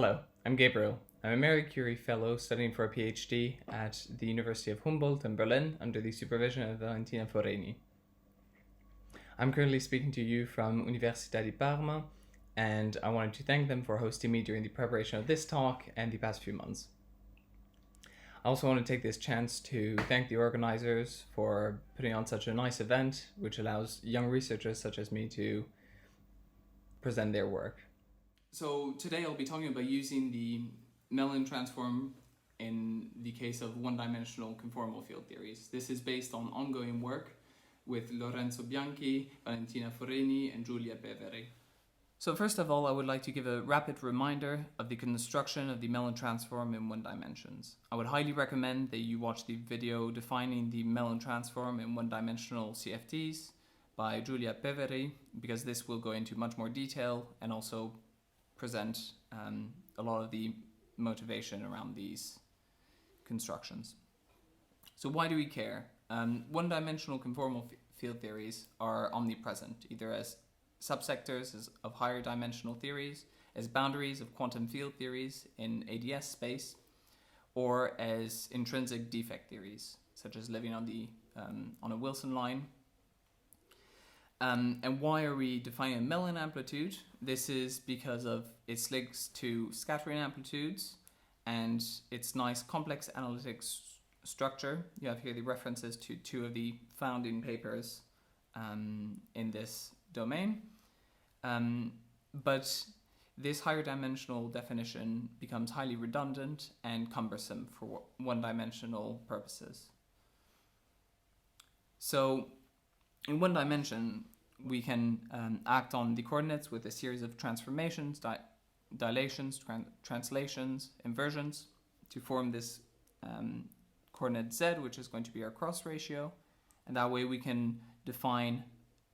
Hello, I'm Gabriel. I'm a Marie Curie Fellow studying for a PhD at the University of Humboldt in Berlin under the supervision of Valentina Foreni. I'm currently speaking to you from Università di Parma, and I wanted to thank them for hosting me during the preparation of this talk and the past few months. I also want to take this chance to thank the organizers for putting on such a nice event, which allows young researchers such as me to present their work. So today I'll be talking about using the melon transform in the case of one-dimensional conformal field theories. This is based on ongoing work with Lorenzo Bianchi, Valentina Foreni, and Giulia Beveri. So first of all, I would like to give a rapid reminder of the construction of the melon transform in one dimensions. I would highly recommend that you watch the video defining the melon transform in one-dimensional CFTs by Giulia Beveri, because this will go into much more detail and also present a lot of the motivation around these constructions. So why do we care? One-dimensional conformal field theories are omnipresent, either as subsectors of higher dimensional theories, as boundaries of quantum field theories in ADS space, or as intrinsic defect theories, such as living on a Wilson line. And why are we defining a melon amplitude? This is because of its links to scattering amplitudes and its nice complex analytic structure. You have here the references to two of the founding papers in this domain. But this higher dimensional definition becomes highly redundant and cumbersome for one-dimensional purposes. So in one dimension, we can act on the coordinates with a series of transformations, dilations, translations, inversions to form this coordinate z, which is going to be our cross ratio. And that way we can define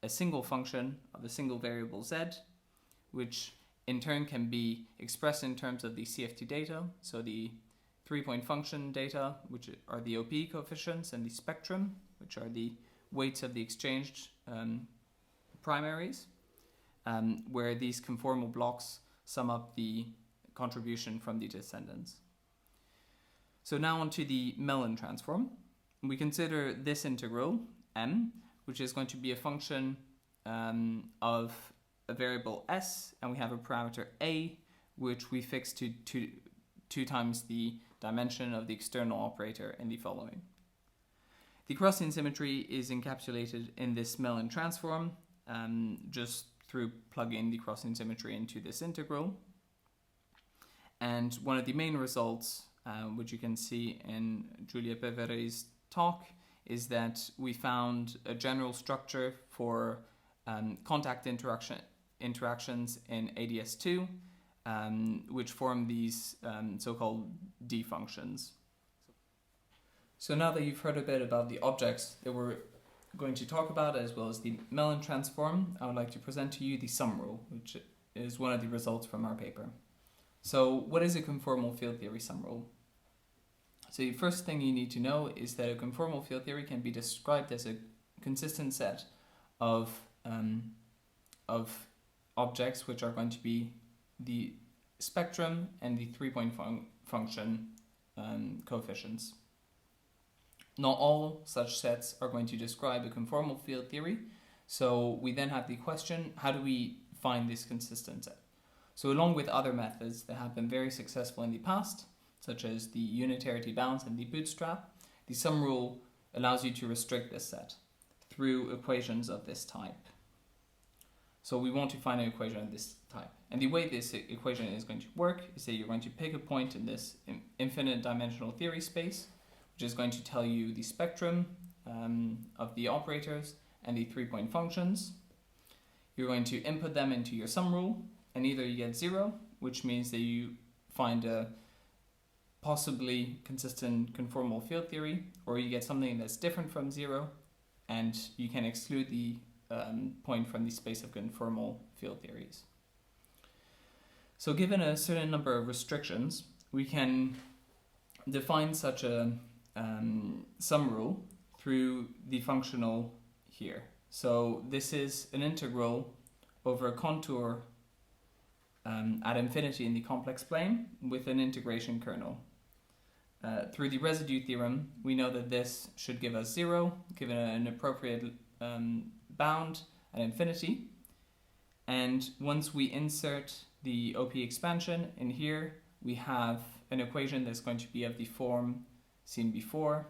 a single function of a single variable z, which in turn can be expressed in terms of the CFT data, so the 3-point function data, which are the OP coefficients, and the spectrum, which are the weights of the exchanged primaries, where these conformal blocks sum up the contribution from the descendants. So now onto the melon transform. We consider this integral, m, which is going to be a function of a variable s, and we have a parameter a, which we fix to 2 times the dimension of the external operator in the following. The crossing symmetry is encapsulated in this melon transform just through plugging the crossing symmetry into this integral. And one of the main results, which you can see in Giulia Beveri's talk, is that we found a general structure for contact interactions in ADS2, which form these so-called D functions. So now that you've heard a bit about the objects that we're going to talk about, as well as the melon transform, I would like to present to you the sum rule, which is one of the results from our paper. So what is a conformal field theory sum rule? So the first thing you need to know is that a conformal field theory can be described as a consistent set of objects which are going to be the spectrum and the 3-point function coefficients. Not all such sets are going to describe a conformal field theory, so we then have the question, how do we find this consistent set? So along with other methods that have been very successful in the past, such as the unitarity bounds and the bootstrap, the sum rule allows you to restrict this set through equations of this type. So we want to find an equation of this type. And the way this equation is going to work is that you're going to pick a point in this infinite dimensional theory space, which is going to tell you the spectrum of the operators and the 3-point functions. You're going to input them into your sum rule, and either you get 0, which means that you find a possibly consistent conformal field theory, or you get something that's different from 0, and you can exclude the point from the space of conformal field theories. So given a certain number of restrictions, we can define such a sum rule through the functional here. So this is an integral over a contour at infinity in the complex plane with an integration kernel. Through the residue theorem, we know that this should give us 0, given an appropriate bound at infinity. And once we insert the OP expansion in here, we have an equation that's going to be of the form seen before,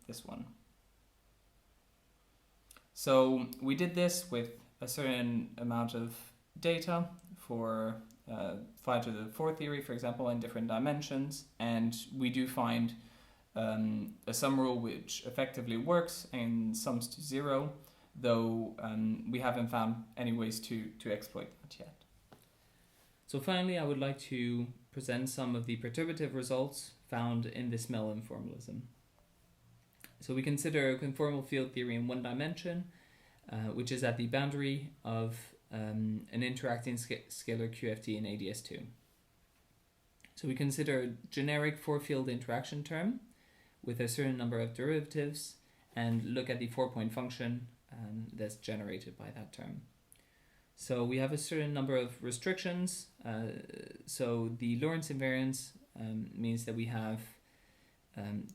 this one. So we did this with a certain amount of data for phi to the 4 theory, for example, in different dimensions, and we do find a sum rule which effectively works and sums to 0, though we haven't found any ways to exploit that yet. So finally, I would like to present some of the perturbative results found in this melon formalism. So we consider a conformal field theory in one dimension, which is at the boundary of an interacting scalar QFT in ADS2. So we consider a generic 4-field interaction term with a certain number of derivatives and look at the 4-point function that's generated by that term. So we have a certain number of restrictions. So the Lorentz invariance means that we have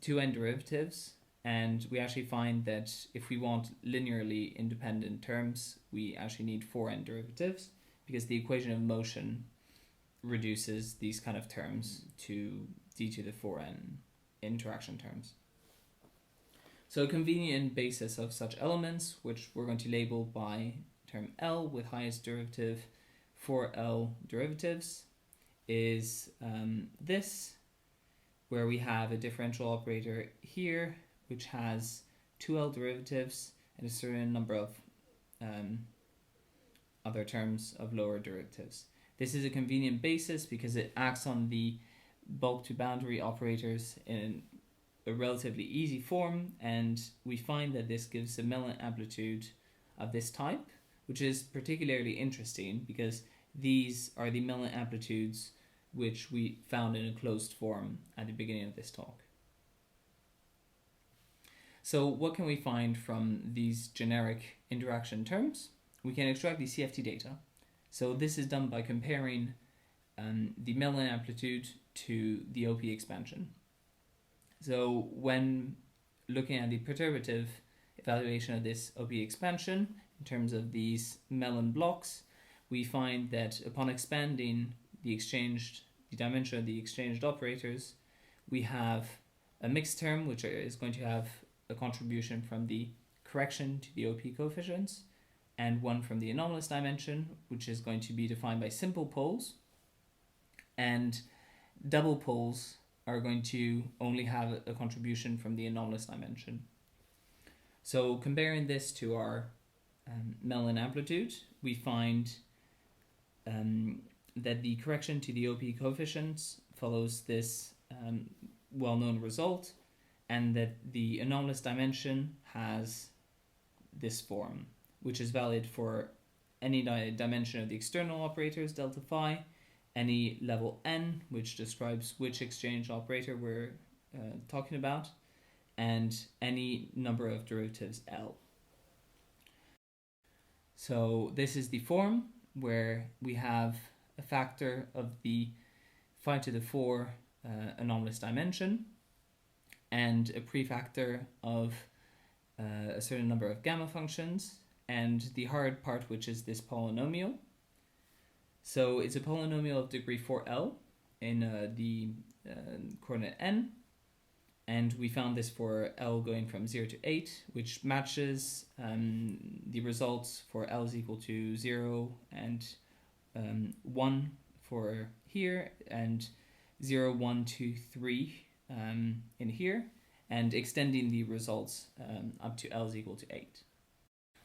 2 n derivatives, and we actually find that if we want linearly independent terms, we actually need 4 n derivatives, because the equation of motion reduces these kind of terms to d to the 4n interaction terms. So a convenient basis of such elements, which we're going to label by term L with highest derivative 4L derivatives, is this, where we have a differential operator here which has 2L derivatives and a certain number of other terms of lower derivatives. This is a convenient basis because it acts on the bulk to boundary operators in a relatively easy form, and we find that this gives a melon amplitude of this type, which is particularly interesting because these are the melon amplitudes which we found in a closed form at the beginning of this talk. So what can we find from these generic interaction terms? We can extract the CFT data. So this is done by comparing the melon amplitude to the OP expansion. So when looking at the perturbative evaluation of this OP expansion in terms of these melon blocks, we find that upon expanding the dimension of the exchanged operators, we have a mixed term which is going to have a contribution from the correction to the OP coefficients, and one from the anomalous dimension, which is going to be defined by simple poles, and double poles are going to only have a contribution from the anomalous dimension. So comparing this to our melon amplitude, we find that the correction to the OP coefficients follows this well-known result, and that the anomalous dimension has this form, which is valid for any dimension of the external operators, delta phi, any level n, which describes which exchange operator we're talking about, and any number of derivatives L. So this is the form where we have a factor of the phi to the 4 anomalous dimension, and a prefactor of a certain number of gamma functions, and the hard part, which is this polynomial. So it's a polynomial of degree 4L in the coordinate n, and we found this for L going from 0 to 8, which matches the results for L is equal to 0 and 1 for here, and 0, 1, 2, 3 in here, and extending the results up to L is equal to 8.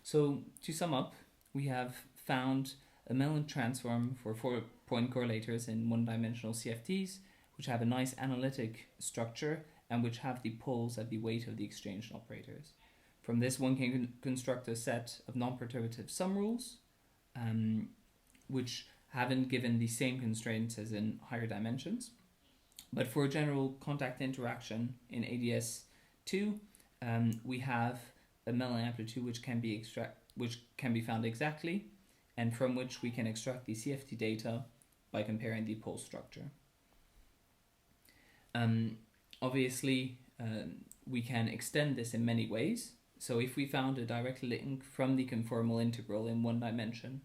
So to sum up, we have found a melon transform for 4-point correlators in one-dimensional CFTs, which have a nice analytic structure and which have the poles at the weight of the exchanged operators. From this, one can construct a set of non-perturbative sum rules, which haven't given the same constraints as in higher dimensions. But for general contact interaction in ADS2, we have a melon amplitude which can be found exactly, and from which we can extract the CFT data by comparing the pole structure. Obviously, we can extend this in many ways. So if we found a direct link from the conformal integral in one dimension,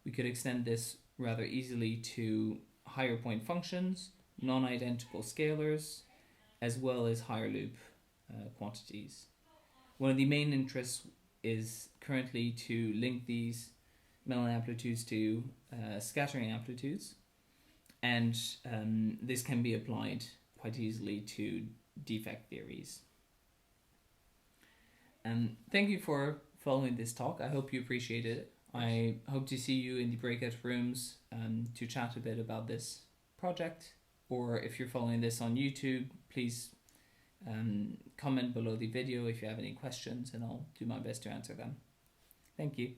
we could extend this rather easily to higher point functions, non-identical scalars, as well as higher loop quantities. One of the main interests is currently to link these melon amplitudes to scattering amplitudes, and this can be applied quite easily to defect theories. Thank you for following this talk. I hope you appreciated it. I hope to see you in the breakout rooms to chat a bit about this project, or if you're following this on YouTube, please comment below the video if you have any questions, and I'll do my best to answer them. Thank you.